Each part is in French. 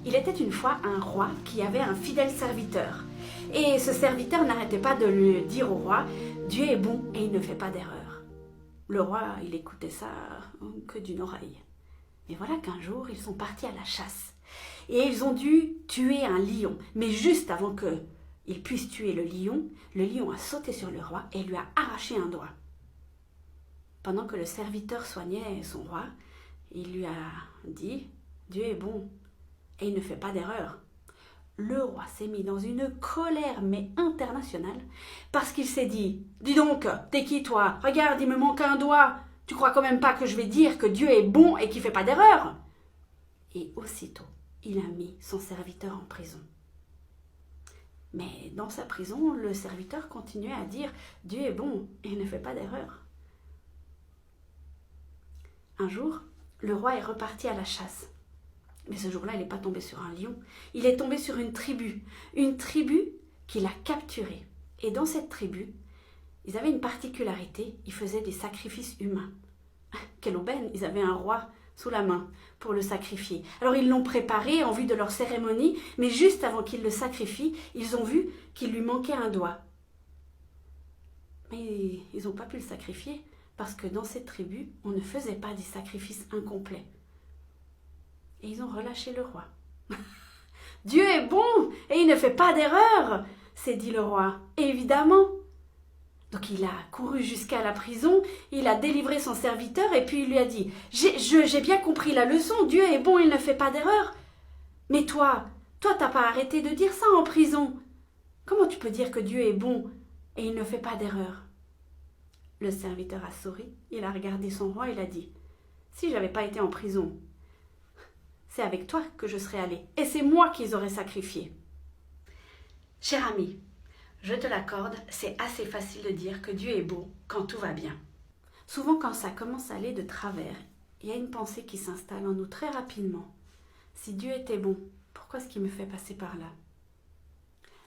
Il était une fois un roi qui avait un fidèle serviteur. Et ce serviteur n'arrêtait pas de lui dire au roi « Dieu est bon et il ne fait pas d'erreur ». Le roi, il écoutait ça que d'une oreille. Mais voilà qu'un jour, ils sont partis à la chasse. Et ils ont dû tuer un lion. Mais juste avant qu'ils puissent tuer le lion a sauté sur le roi et lui a arraché un doigt. Pendant que le serviteur soignait son roi, il lui a dit « Dieu est bon et il ne fait pas d'erreur ». Le roi s'est mis dans une colère mais internationale parce qu'il s'est dit « Dis donc, t'es qui toi? Regarde, il me manque un doigt. Tu crois quand même pas que je vais dire que Dieu est bon et qu'il fait pas d'erreur ?» Et aussitôt, il a mis son serviteur en prison. Mais dans sa prison, le serviteur continuait à dire « Dieu est bon et il ne fait pas d'erreur ». Un jour, le roi est reparti à la chasse. Mais ce jour-là, il n'est pas tombé sur un lion. Il est tombé sur une tribu qu'il a capturée. Et dans cette tribu, ils avaient une particularité, ils faisaient des sacrifices humains. Quelle aubaine, ils avaient un roi sous la main pour le sacrifier. Alors ils l'ont préparé en vue de leur cérémonie, mais juste avant qu'ils le sacrifient, ils ont vu qu'il lui manquait un doigt. Mais ils n'ont pas pu le sacrifier, parce que dans cette tribu, on ne faisait pas des sacrifices incomplets. Et ils ont relâché le roi. « Dieu est bon et il ne fait pas d'erreur !» s'est dit le roi. Évidemment. Donc il a couru jusqu'à la prison, il a délivré son serviteur et puis il lui a dit « J'ai bien compris la leçon, Dieu est bon, il ne fait pas d'erreur. Mais toi, t'as pas arrêté de dire ça en prison. Comment tu peux dire que Dieu est bon et il ne fait pas d'erreur ?» Le serviteur a souri, il a regardé son roi et il a dit « Si j'avais pas été en prison, c'est avec toi que je serais allé et c'est moi qu'ils auraient sacrifié. » Cher ami, je te l'accorde, c'est assez facile de dire que Dieu est beau quand tout va bien. Souvent quand ça commence à aller de travers, il y a une pensée qui s'installe en nous très rapidement. Si Dieu était bon, pourquoi est-ce qu'il me fait passer par là?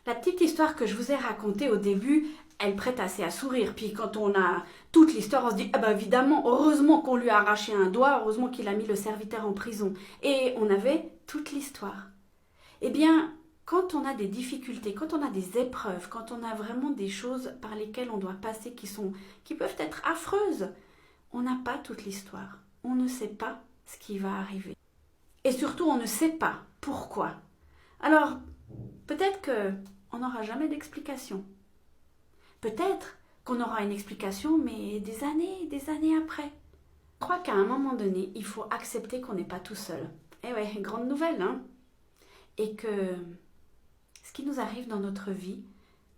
La petite histoire que je vous ai racontée au début, elle prête assez à sourire. Puis quand on a toute l'histoire, on se dit « Ah ben évidemment, heureusement qu'on lui a arraché un doigt, heureusement qu'il a mis le serviteur en prison. » Et on avait toute l'histoire. Eh bien, quand on a des difficultés, quand on a des épreuves, quand on a vraiment des choses par lesquelles on doit passer qui peuvent être affreuses, on n'a pas toute l'histoire. On ne sait pas ce qui va arriver. Et surtout, on ne sait pas pourquoi. Alors, peut-être qu'on n'aura jamais d'explication. Peut-être qu'on aura une explication, mais des années après. Je crois qu'à un moment donné, il faut accepter qu'on n'est pas tout seul. Eh ouais, grande nouvelle, hein? Et que ce qui nous arrive dans notre vie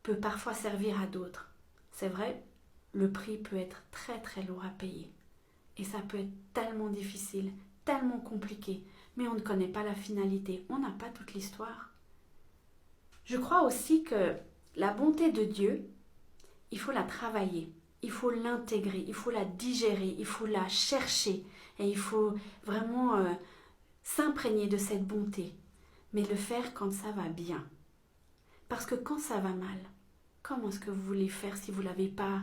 peut parfois servir à d'autres. C'est vrai, le prix peut être très très lourd à payer. Et ça peut être tellement difficile, tellement compliqué, mais on ne connaît pas la finalité, on n'a pas toute l'histoire. Je crois aussi que la bonté de Dieu, il faut la travailler, il faut l'intégrer, il faut la digérer, il faut la chercher et il faut vraiment s'imprégner de cette bonté, mais le faire quand ça va bien. Parce que quand ça va mal, comment est-ce que vous voulez faire si vous ne l'avez pas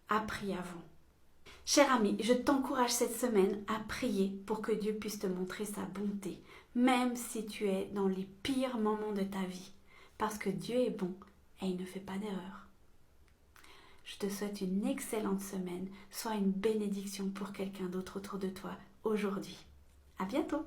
appris avant? Cher ami, je t'encourage cette semaine à prier pour que Dieu puisse te montrer sa bonté, même si tu es dans les pires moments de ta vie, parce que Dieu est bon et il ne fait pas d'erreur. Je te souhaite une excellente semaine. Sois une bénédiction pour quelqu'un d'autre autour de toi aujourd'hui. À bientôt!